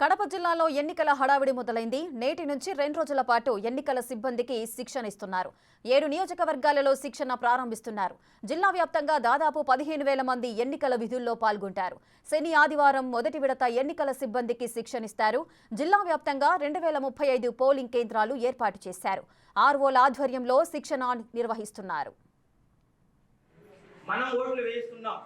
కడప జిల్లాలో ఎన్నికల హడావిడి మొదలైంది. నేటి నుంచి 2 రోజుల పాటు ఎన్నికల సిబ్బందికి శిక్షణ ఇస్తున్నారు. 7 నియోజకవర్గాలలో శిక్షణ ప్రారంభిస్తున్నారు. జిల్లా వ్యాప్తంగా దాదాపు 15,000 మంది ఎన్నికల విధుల్లో పాల్గొంటారు. శని, ఆదివారం మొదటి విడత ఎన్నికల సిబ్బందికి శిక్షణిస్తారు. జిల్లా వ్యాప్తంగా 2035 పోలింగ్ కేంద్రాలు ఏర్పాటు చేశారు. ఆర్ఓల ఆధ్వర్యంలో శిక్షణ నిర్వహిస్తున్నారు. మనం ఓట్లు వేస్తున్నాం